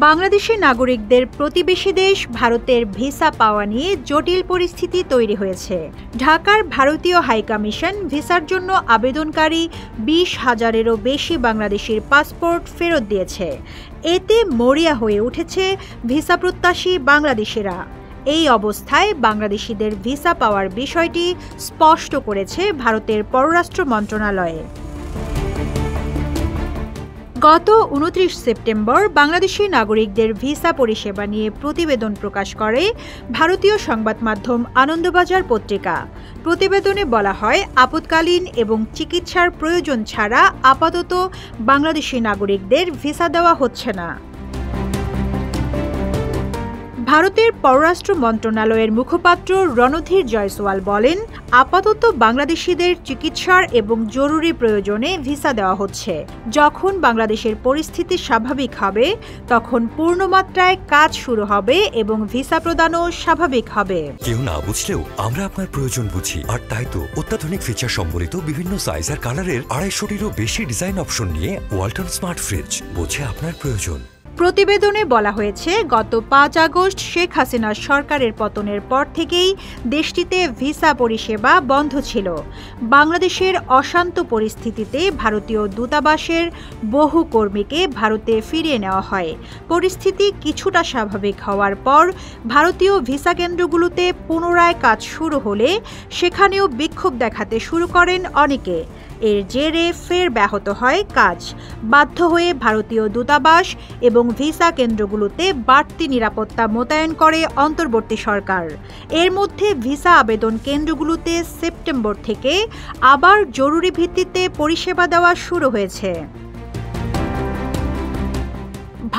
বাংলাদেশি নাগরিকদের প্রতিবেশী দেশ ভারতের ভিসা পাওয়া নিয়ে জটিল পরিস্থিতি তৈরি হয়েছে। ঢাকার ভারতীয় হাইকমিশন ভিসার জন্য আবেদনকারী 20,000-এরও বেশি বাংলাদেশির পাসপোর্ট ফেরত দিয়েছে। এতে মরিয়া হয়ে উঠেছে ভিসা প্রত্যাশী বাংলাদেশিরা। এই অবস্থায় বাংলাদেশিদের ভিসা পাওয়ার বিষয়টি স্পষ্ট করেছে ভারতের পররাষ্ট্র মন্ত্রণালয়। গত 29 সেপ্টেম্বর বাংলাদেশি নাগরিকদের ভিসা পরিষেবা নিয়ে প্রতিবেদন প্রকাশ করে ভারতীয় সংবাদ মাধ্যম আনন্দবাজার পত্রিকা। প্রতিবেদনে বলা হয়, আপৎকালীন এবং চিকিৎসার প্রয়োজন ছাড়া আপাতত বাংলাদেশি নাগরিকদের ভিসা দেওয়া হচ্ছে না। ভারতের পররাষ্ট্র মন্ত্রণালয়ের মুখপাত্র রণধীর জয়সওয়াল বলেন, আপাতত বাংলাদেশিদের চিকিৎসার এবং জরুরি প্রয়োজনে ভিসা দেওয়া হচ্ছে। যখন বাংলাদেশের পরিস্থিতি স্বাভাবিক হবে তখন পূর্ণমাত্রায় কাজ শুরু হবে এবং ভিসা প্রদানও স্বাভাবিক হবে। কেউ না বুঝলেও আমরা আপনার প্রয়োজন বুঝি, আর তাই তো অত্যাধুনিক ফিচার সম্বলিত বিভিন্ন সাইজ আর কালারের 250-টিরও বেশি ডিজাইন অপশন নিয়ে ওয়ালটন স্মার্ট ফ্রিজ বোঝে আপনার প্রয়োজন। প্রতিবেদনে বলা হয়েছে, গত 5 আগস্ট শেখ হাসিনার সরকারের পতনের পর থেকেই দেশটিতে ভিসা পরিষেবা বন্ধ ছিল। বাংলাদেশের অশান্ত পরিস্থিতিতে ভারতীয় দূতাবাসের বহু কর্মীকে ভারতে ফিরিয়ে নেওয়া হয়। পরিস্থিতি কিছুটা স্বাভাবিক হওয়ার পর ভারতীয় ভিসা কেন্দ্রগুলোতে পুনরায় কাজ শুরু হলে সেখানেও বিক্ষোভ দেখাতে শুরু করেন অনেকে। এর জেরে ফের ব্যাহত হয় কাজ। বাধ্য হয়ে ভারতীয় দূতাবাস এবং ভিসা কেন্দ্রগুলোতে বাড়তি নিরাপত্তা মোতায়েন করে অন্তর্বর্তী সরকার। এর মধ্যে ভিসা আবেদন কেন্দ্রগুলোতে সেপ্টেম্বর থেকে আবার জরুরি ভিত্তিতে পরিষেবা দেওয়া শুরু হয়েছে।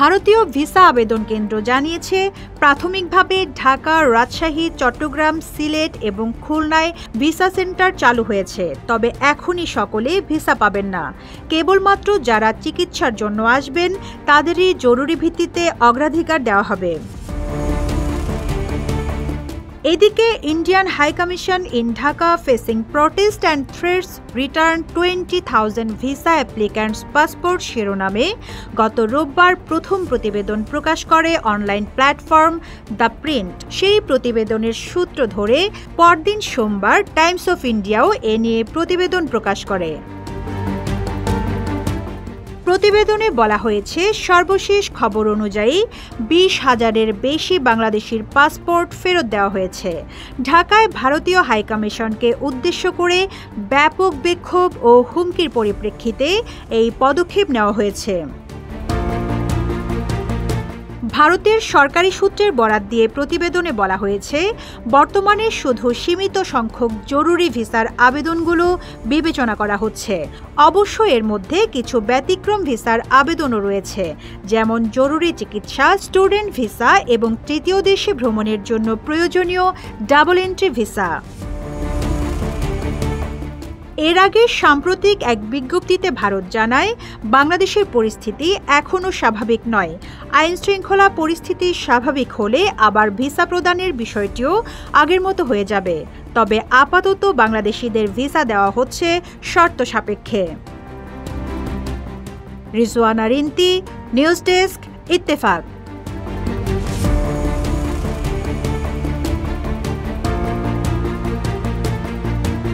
ভারতীয় ভিসা আবেদন কেন্দ্র জানিয়েছে, প্রাথমিকভাবে ঢাকা, রাজশাহী, চট্টগ্রাম, সিলেট এবং খুলনায় ভিসা সেন্টার চালু হয়েছে। তবে এখনই সকলে ভিসা পাবেন না। কেবলমাত্র যারা চিকিৎসার জন্য আসবেন তাদেরই জরুরি ভিত্তিতে অগ্রাধিকার দেওয়া হবে। এদিকে Indian high commission in Dhaka facing protest and threats return 20,000 visa applicants passport শিরোনামে গত রোববার প্রথম প্রতিবেদন প্রকাশ করে অনলাইন প্ল্যাটফর্ম দ্য প্রিন্ট। সেই প্রতিবেদনের সূত্র ধরে পরদিন সোমবার টাইমস অফ ইন্ডিয়াও এ নিয়ে প্রতিবেদন প্রকাশ করে। প্রতিবেদনে বলা হয়েছে, সর্বশেষ খবর অনুযায়ী 20,000-এর বেশি বাংলাদেশির পাসপোর্ট ফেরত দেওয়া হয়েছে। ঢাকায় ভারতীয় হাইকমিশনকে উদ্দেশ্য করে ব্যাপক বিক্ষোভ ও হুমকির পরিপ্রেক্ষিতে এই পদক্ষেপ নেওয়া হয়েছে। ভারতের সরকারি সূত্রের বরাত দিয়ে প্রতিবেদনে বলা হয়েছে, বর্তমানে শুধু সীমিত সংখ্যক জরুরি ভিসার আবেদনগুলো বিবেচনা করা হচ্ছে। অবশ্য এর মধ্যে কিছু ব্যতিক্রম ভিসার আবেদনও রয়েছে, যেমন জরুরি চিকিৎসা, স্টুডেন্ট ভিসা এবং তৃতীয় দেশে ভ্রমণের জন্য প্রয়োজনীয় ডাবল এন্ট্রি ভিসা। এর আগে সাম্প্রতিক এক বিজ্ঞপ্তিতে ভারত জানায়, বাংলাদেশের পরিস্থিতি এখনও স্বাভাবিক নয়। আইনশৃঙ্খলা পরিস্থিতি স্বাভাবিক হলে আবার ভিসা প্রদানের বিষয়টিও আগের মতো হয়ে যাবে। তবে আপাতত বাংলাদেশিদের ভিসা দেওয়া হচ্ছে শর্ত সাপেক্ষে। Rizwana Rinti, news desk, Ittefaq.